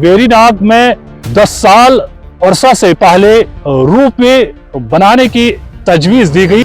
वेरीनाग में 10 साल अरसा से पहले रोपवे बनाने की तजवीज दी गई।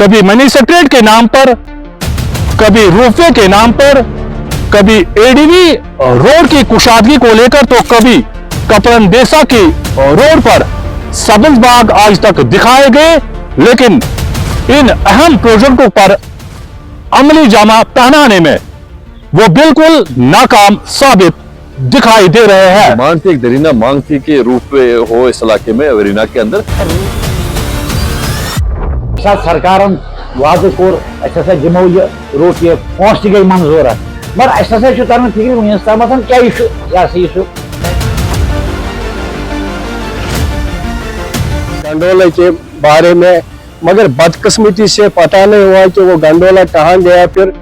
कभी मनी सेक्रेटरी के नाम पर, कभी रोपवे के नाम पर, कभी एडीवी रोड की कुशादगी को लेकर तो कभी कपरन देसा की रोड पर सब्ज बाग आज तक दिखाए गए, लेकिन इन अहम प्रोजेक्टों पर अमली जामा पहनाने में वो बिल्कुल नाकाम साबित दिखाई दे रहे हैं। मांग थी, एक दरीना मांग थी कि रोपवे हो इस इलाके में, वेरीनाग के अंदर। सरकार वादे कोर दिमो यह रोपवे पोस गई मंजूर, मगर तरन फिक्र वनस तम क्या यह गंडोला के बारे में, मगर बदकिस्मती से पता नहीं हुआ कि वो गंडोला कहाँ गया। फिर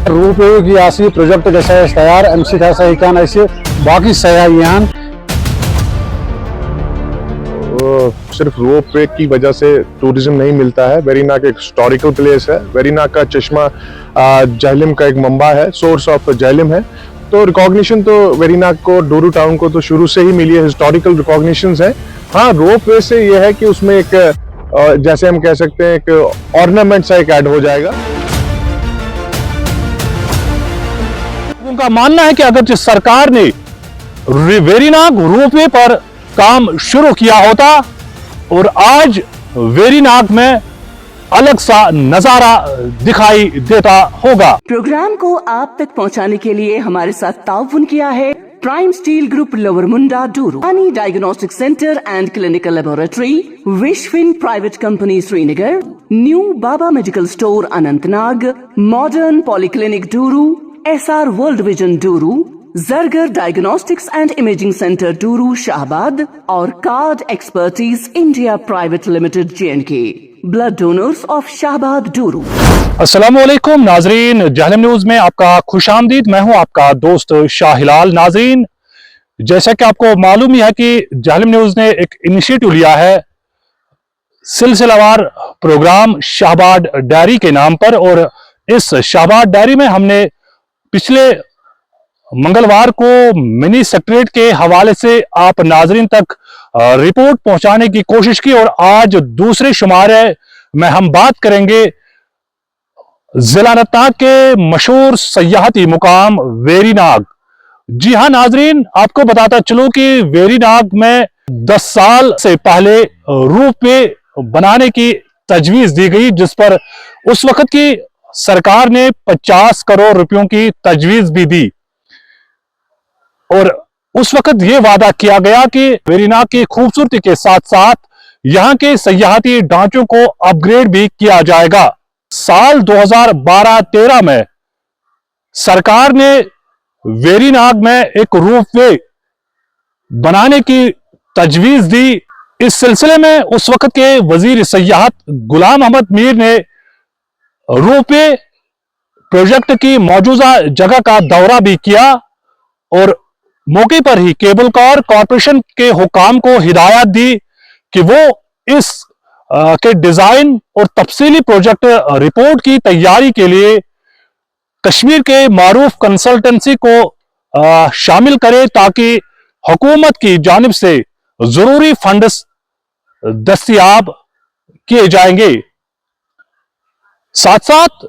रोपवे की आसी प्रोजेक्ट गसा तैयार अम बाकी सयाह सिर्फ रोपवे की वजह से टूरिज्म नहीं मिलता है। वेरीनाग एक हिस्टोरिकल प्लेस है। वेरीनाग का चश्मा जहलिम का एक मंबा है, सोर्स ऑफ जहलिम है। तो रिकॉग्निशन तो वेरीनाग को, डोरू टाउन को तो शुरू से ही मिली है, हिस्टोरिकल रिकॉग्निशंस है। हाँ, रोपवे से यह है कि उसमें एक जैसे हम कह सकते हैं एक ऑर्नामेंट सा एक ऐड हो जाएगा। उनका मानना है कि अगर जिस सरकार ने वेरीनाग रोपवे पर काम शुरू किया होता और आज वेरीनाग में अलग सा नजारा दिखाई देता होगा। प्रोग्राम को आप तक पहुंचाने के लिए हमारे साथ ताउन किया है prime steel group lower Munda Dooru, Ani diagnostic centre and clinical laboratory, Wishfin private company Srinagar, new Baba medical store Anantnag, modern polyclinic Dooru, SR world vision Dooru, Zargar diagnostics and imaging centre Dooru Shahabad और card expertise India private limited JNK, blood donors of Shahabad Dooru. अस्सलामुअलैकुम नाजरीन, Jhelum news में आपका खुशामदीद। मैं हूं आपका दोस्त शाह हिलाल। नाजरीन, जैसा कि आपको मालूम ही है कि जहलम न्यूज ने एक इनिशिएटिव लिया है सिलसिलावार प्रोग्राम शाहबाद डायरी के नाम पर, और इस शाहबाद डायरी में हमने पिछले मंगलवार को मिनी सेक्रेटरीट के हवाले से आप नाजरीन तक रिपोर्ट पहुंचाने की कोशिश की, और आज दूसरे शुमारे में हम बात करेंगे जिला अनंतनाग के मशहूर सयाहती मुकाम वेरीनाग। जी हां नाजरीन, आपको बताता चलूं कि वेरीनाग में 10 साल से पहले रोपवे बनाने की तजवीज दी गई, जिस पर उस वक्त की सरकार ने 50 करोड़ रुपयों की तजवीज भी दी, और उस वक्त यह वादा किया गया कि वेरीनाग की खूबसूरती के साथ साथ यहां के सयाहती ढांचों को अपग्रेड भी किया जाएगा। साल 2012-13 में सरकार ने वेरीनाग में एक रोपवे बनाने की तजवीज दी। इस सिलसिले में उस वक्त के वजीर सयाहत गुलाम अहमद मीर ने रोपवे प्रोजेक्ट की मौजूदा जगह का दौरा भी किया, और मौके पर ही केबल कार कॉरपोरेशन के हुकाम को हिदायत दी कि वो इस के डिजाइन और तफसीली प्रोजेक्ट रिपोर्ट की तैयारी के लिए कश्मीर के मारूफ कंसल्टेंसी को शामिल करे, ताकि हुकूमत की जानिब से जरूरी फंड्स दस्तयाब किए जाएंगे। साथ साथ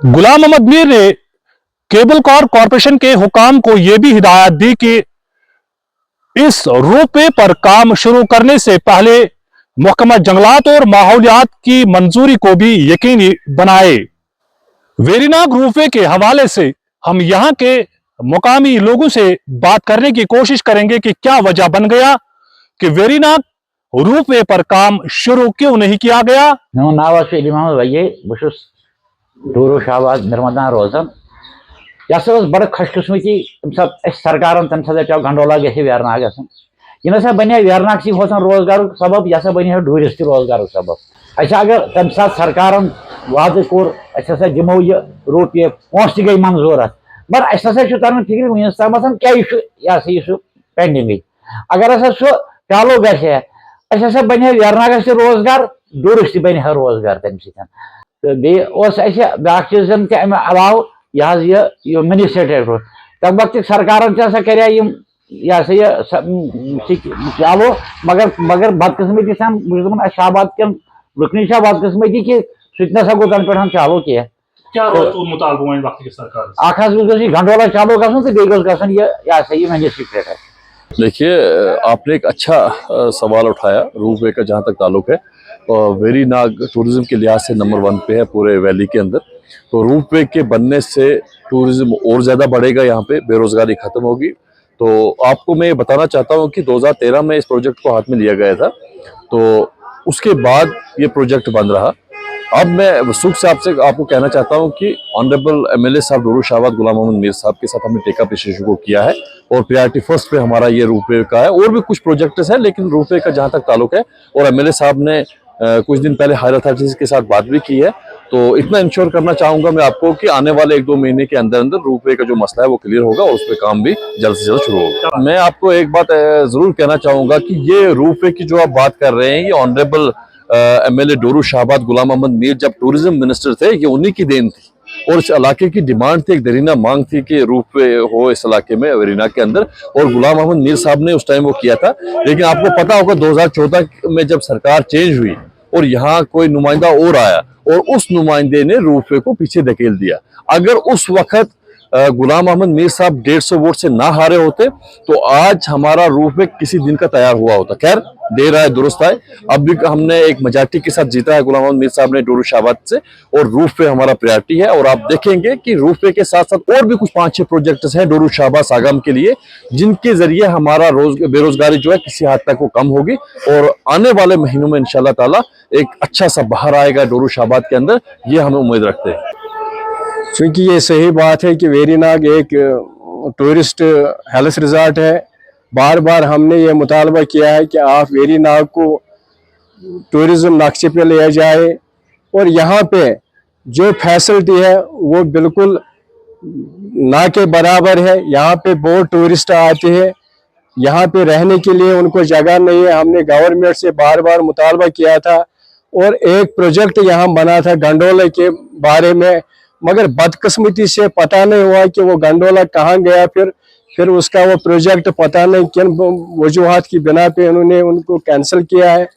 गुलाम अहमद मीर ने केबल कार कॉरपोरेशन के हुकाम को यह भी हिदायत दी कि इस रोपवे पर काम शुरू करने से पहले महकमा जंगलात और माहौलियात की मंजूरी को भी यकीनी बनाए। वेरीनाग रोपवे के हवाले से हम यहां के मुकामी लोगों से बात करने की कोशिश करेंगे कि क्या वजह बन गया कि वेरीनाग रोपवे पर काम शुरू क्यों नहीं किया गया। मो नाव अली मोहम्मद भैया, बहुत डोरू शाहबाद नर्मदा रोजान। यह बड़ खुशकिस्मती सरकार तम गंडोला गे वेरनाग यह बने वेरनाग सी रोजगार सबब, यह बने टूरिस्ट रोजगार सबब। अगर तम सरकार वादे कोर दिमो यह रोपवे पोस गई मंजूर, मगर तरन फिक्र वनस तम क्या यह पेंडिंग। अगर सह चालू ग बने वेरनाग रोजगार, टूरिस्ट बने रोजगार तम तो ब्या चीज अमे अलाव यह मिनी स्टेट तक सरकार चालू मगर बदकिस्मती सन बह शाहबाद कन रुकनी बदकिस्मती कि सह गो तन पे चालू कह क्या मुतालबा वक्त की सरकार गंडोला चालू गो तो ये मिनी स्टेट है। देखिए, आपने एक अच्छा सवाल उठाया। रोपवे का जहाँ तक ताल्लुक है, वेरीनाग टूरिज्म के लिहाज से नंबर 1 पे है पूरे वैली के अंदर। तो रोपवे के बनने से टूरिज्म और ज़्यादा बढ़ेगा, यहाँ पे बेरोजगारी खत्म होगी। तो आपको मैं ये बताना चाहता हूँ कि 2013 में इस प्रोजेक्ट को हाथ में लिया गया था, तो उसके बाद ये प्रोजेक्ट बन रहा। अब मैं सुख से आपको कहना चाहता हूं कि ऑनरेबल एमएलए साहब डोरू शाहबाद गुलाम मोहम्मद मीर साहब के साथ हमने टेकअप इस इशू को किया है और प्रायोरिटी फर्स्ट पे हमारा ये रोपवे का है। और भी कुछ प्रोजेक्ट्स हैं, लेकिन रोपवे का जहां तक ताल्लुक है, और एमएलए साहब ने कुछ दिन पहले हायर अथॉरिटीज के साथ बात भी की है। तो इतना इंश्योर करना चाहूंगा मैं आपको कि आने वाले 1-2 महीने के अंदर अंदर रोपवे का जो मसला है वो क्लियर होगा और उस पर काम भी जल्द से जल्द शुरू होगा। मैं आपको एक बात जरूर कहना चाहूंगा कि ये रोपवे की जो आप बात कर रहे हैं, ये ऑनरेबल एमएलए डोरू शाहबाद गुलाम मोहम्मद मीर जब टूरिज्म मिनिस्टर थे, ये उन्हीं की देन थी और इस इलाके की डिमांड थी, एक दरीना मांग थी कि रोपवे हो इस इलाके में वेरीनाग के अंदर, और गुलाम मोहम्मद मीर साहब ने उस टाइम वो किया था। लेकिन आपको पता होगा 2014 में जब सरकार चेंज हुई और यहाँ कोई नुमाइंदा और आया और उस नुमाइंदे ने रोपवे को पीछे धकेल दिया। अगर उस वक्त गुलाम मोहम्मद मीर साहब 150 वोट से ना हारे होते तो आज हमारा रोपवे किसी दिन का तैयार हुआ होता। खैर, देर आए दुरुस्त आए। अब भी हमने एक मेजॉरिटी के साथ जीता है गुलाम मोहम्मद मीर साहब ने डोरू शाहबाद से, और रोपवे हमारा प्रायोरिटी है। और आप देखेंगे कि रोपवे के साथ साथ और भी कुछ 5-6 प्रोजेक्ट्स हैं डोरू शाहबाद सागम के लिए, जिनके जरिए हमारा बेरोजगारी जो है किसी हद तक वो कम होगी और आने वाले महीनों में इंशाल्लाह ताला एक अच्छा सा बहार आएगा डोरू शाहबाद के अंदर, ये हमें उम्मीद रखते हैं। क्योंकि ये सही बात है कि वेरीनाग एक टूरिस्ट हेल्थ रिजॉर्ट है। बार बार हमने ये मुतालबा किया है कि आप वेरीनाग को टूरिज्म नक्शे पे ले जाए, और यहाँ पे जो फैसिलिटी है वो बिल्कुल ना के बराबर है। यहाँ पे बहुत टूरिस्ट आते हैं, यहाँ पे रहने के लिए उनको जगह नहीं है। हमने गवर्नमेंट से बार बार मुतालबा किया था और एक प्रोजेक्ट यहाँ बना था गंडोला के बारे में, मगर बदकिस्मती से पता नहीं हुआ कि वो गंडोला कहाँ गया। फिर उसका वो प्रोजेक्ट पता नहीं किन वजूहात की बिना पे उन्होंने उनको कैंसिल किया है।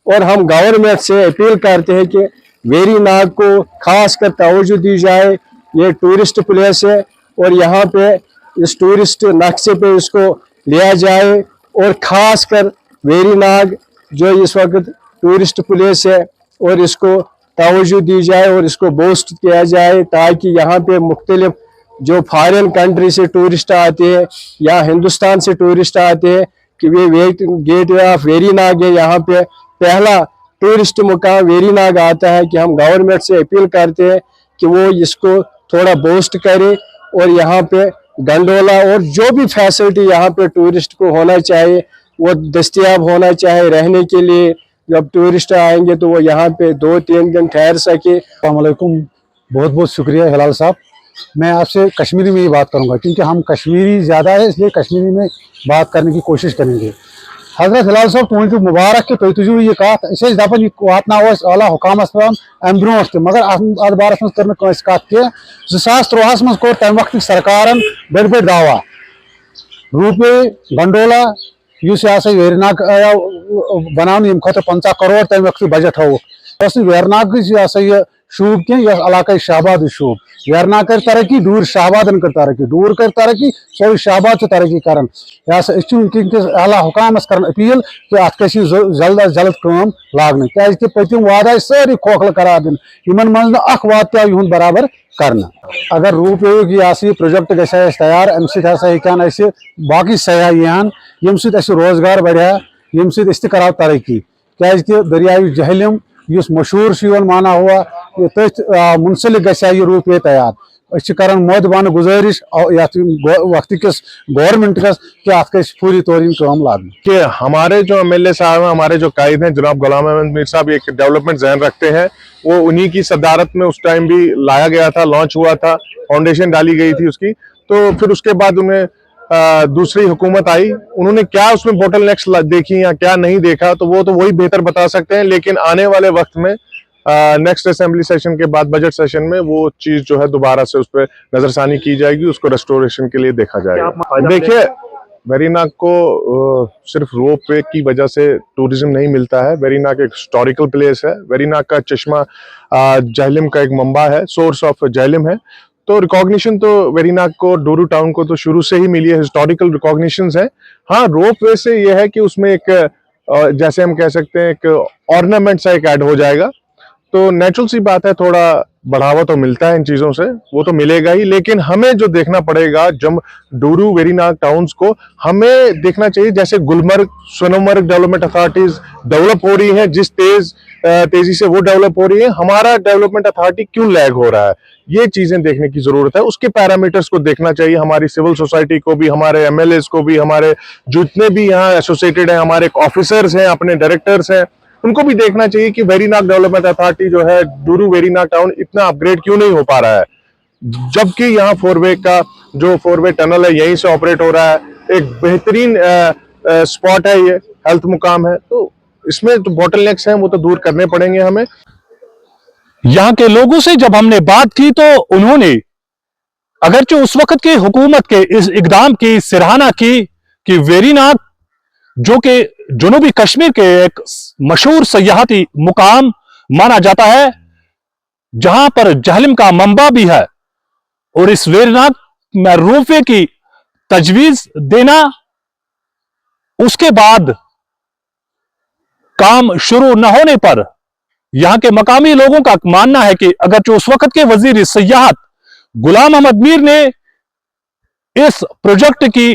और हम गवर्नमेंट से अपील करते हैं कि वेरीनाग को खास कर तवज्जो दी जाए। ये टूरिस्ट प्लेस है और यहाँ पे इस टूरिस्ट नक्शे पे इसको लिया जाए, और खास कर वेरीनाग जो इस वक्त टूरिस्ट प्लेस है और इसको तवज्जो दी जाए और इसको बूस्ट किया जाए, ताकि यहाँ पे मुख्तलिफ जो फॉरेन कंट्री से टूरिस्ट आते हैं या हिंदुस्तान से टूरिस्ट आते हैं कि वे गेट वे ऑफ वेरीनाग है। यहाँ पे पहला टूरिस्ट मुकाम वेरीनाग आता है कि हम गवर्नमेंट से अपील करते हैं कि वो इसको थोड़ा बूस्ट करे और यहाँ पे गंडोला और जो भी फैसिलिटी यहाँ पे टूरिस्ट को होना चाहिए वो दस्तयाब होना चाहिए रहने के लिए। जब टूरिस्ट आएंगे तो वो यहाँ पे 2-3 दिन ठहर सके। अस्सलामुअलैकुम, बहुत बहुत शुक्रिया हिलाल साहब। मैं आपसे कश्मीरी में ही बात करूँगा क्योंकि हम कश्मीरी ज़्यादा है, इसलिए कश्मीरी में बात करने की कोशिश करेंगे। हजरत हिलाल साहब तुम मुबारक कि तुम तुझो यह कत दपान यह वातना आला हुकामस पे अम ब्रो मगर अत बारस मज कर कत कह 2013 मज कोर तम वक्त सरकारन बड़ बड़ दावा रोपवे गंडोला वेरीनाग बनान यम खुद 50 करोड़ तम वक्त बजट हो वेरनाग यह शूब कह इलाका शाहबाद शूब। वेरनाग कर तरक्की, दूर शाहबाद कर तरक्की, दूर कर तरक्की, सो शाहबाद तरक्की कर। आला हुकामस कर अपील कि अत जल्द अज जल्द काम लागन क्या पतिम वाद आए सारी खोखल करार दिन इन मज वाद तुंद बराबर कर। अगर रोपवे यह प्रोजेक्ट ग तैयार अम सैन बाकी सयाह यहान यम रोजगार बढ़ा यम करो तरक्की क्या दरियाई जहलम इस मशहूर माना हुआ तथ मुंसलिक ग रोपवे तैयार कर मोदबान गुजारिश वक्त किस गवर्नमेंट कि अत पूरी तौर काम लागू कि हमारे जो एमएलए साहब हैं, हमारे जो कायद हैं जनाब गुलाम मोहम्मद मीर साहब एक डेवलपमेंट जहन रखते हैं। वो उन्हीं की सदारत में उस टाइम भी लाया गया था, लॉन्च हुआ था, फाउंडेशन डाली गई थी उसकी। तो फिर उसके बाद उन्हें दूसरी हुकूमत आई, उन्होंने क्या उसमें बोटल नेक्स देखी या क्या नहीं देखा तो वही बेहतर बता सकते हैं। लेकिन आने वाले वक्त में नेक्स्ट असेंबली सेशन के बाद बजट सेशन में वो चीज जो है दोबारा से उस पर नजरसानी की जाएगी, उसको रेस्टोरेशन के लिए देखा जाएगा। देखिए, वेरीनाग को सिर्फ रोप वे की वजह से टूरिज्म नहीं मिलता है। वेरीनाग एक हिस्टोरिकल प्लेस है। वेरीनाग का चश्मा जहलिम का एक मंबा है, सोर्स ऑफ जहलिम है। तो रिकॉग्निशन तो वेरीनाग को, डोरू टाउन को तो शुरू से ही मिली है, हिस्टोरिकल रिकॉग्निशंस है। हाँ, रोप वे से ये है कि उसमें एक जैसे हम कह सकते हैं एक ऑर्नामेंट सा एक ऐड हो जाएगा, तो नेचुरल सी बात है, थोड़ा बढ़ावा तो मिलता है इन चीजों से, वो तो मिलेगा ही। लेकिन हमें जो देखना पड़ेगा, जब डोरू वेरीनाग टाउन्स को हमें देखना चाहिए, जैसे Gulmarg Sonmarg development authorities develop हो रही है, जिस तेजी से वो डेवलप हो रही है, हमारा डेवलपमेंट अथॉरिटी क्यों लैग हो रहा है, ये चीजें देखने की जरूरत है। उसके पैरामीटर्स को देखना चाहिए, हमारी सिविल सोसाइटी को भी, हमारे एमएलएस को भी, हमारे जितने भी यहाँ एसोसिएटेड हैं, हमारे ऑफिसर्स हैं, अपने डायरेक्टर्स हैं, उनको भी देखना चाहिए कि वेरीनाग डेवलपमेंट अथॉरिटी जो है, डोरू वेरीनाग टाउन इतना अपग्रेड क्यों नहीं हो पा रहा है, जबकि यहाँ फोरवे का जो फोरवे टनल है यहीं से ऑपरेट हो रहा है। एक बेहतरीन स्पॉट है, ये हेल्थ मुकाम है, तो इसमें जो बॉटलनेक्स हैं वो तो दूर करने पड़ेंगे हमें। यहां के लोगों से जब हमने बात की तो उन्होंने अगरचे उस वक्त की हुकूमत के इस इकदाम की सराहना की कि वेरीनाग जो कि जनूबी कश्मीर के एक मशहूर सयाहती मुकाम माना जाता है, जहां पर जहलिम का मंबा भी है, और इस वेरीनाग में रोपवे की तजवीज देना, उसके बाद काम शुरू न होने पर यहां के मकामी लोगों का मानना है कि अगर उस वक्त के वजीर सयाहत गुलाम अहमद मीर ने इस प्रोजेक्ट की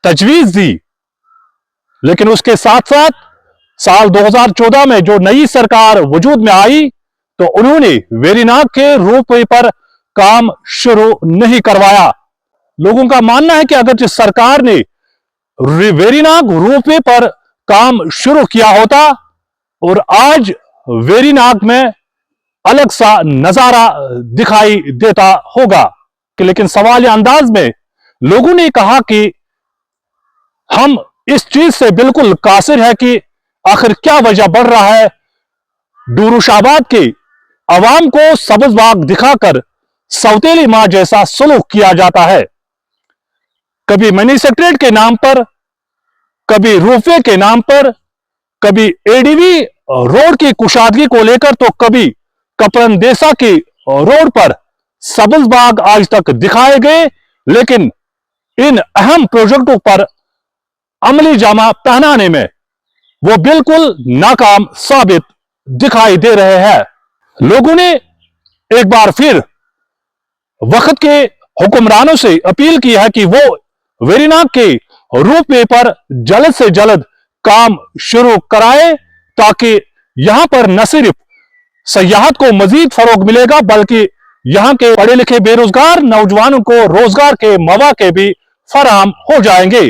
तजवीज दी, लेकिन उसके साथ साथ साल 2014 में जो नई सरकार वजूद में आई तो उन्होंने वेरीनाग के रोपवे पर काम शुरू नहीं करवाया। लोगों का मानना है कि अगर जिस सरकार ने वेरीनाग रोपवे पर काम शुरू किया होता और आज वेरीनाग में अलग सा नजारा दिखाई देता होगा, लेकिन सवाल अंदाज में लोगों ने कहा कि हम इस चीज से बिल्कुल कासिर है कि आखिर क्या वजह बढ़ रहा है डोरू शाहबाद के अवाम को सब्ज बाग दिखाकर सौतेली मां जैसा सलूक किया जाता है। कभी मिनी सेक्रेटरीट के नाम पर, कभी रोपवे के नाम पर, कभी एडीवी रोड की कुशादगी को लेकर, तो कभी कपरनदेसा की रोड पर सब्ज बाग आज तक दिखाए गए, लेकिन इन अहम प्रोजेक्टों पर अमली जामा पहनाने में वो बिल्कुल नाकाम साबित दिखाई दे रहे हैं। लोगों ने एक बार फिर वक्त के हुक्मरानों से अपील की है कि वो वेरीनाग के रोपवे पर जल्द से जल्द काम शुरू कराए, ताकि यहां पर न सिर्फ सयाहत को मजीद फरोग मिलेगा, बल्कि यहां के पढ़े लिखे बेरोजगार नौजवानों को रोजगार के मौके भी फराहम हो जाएंगे।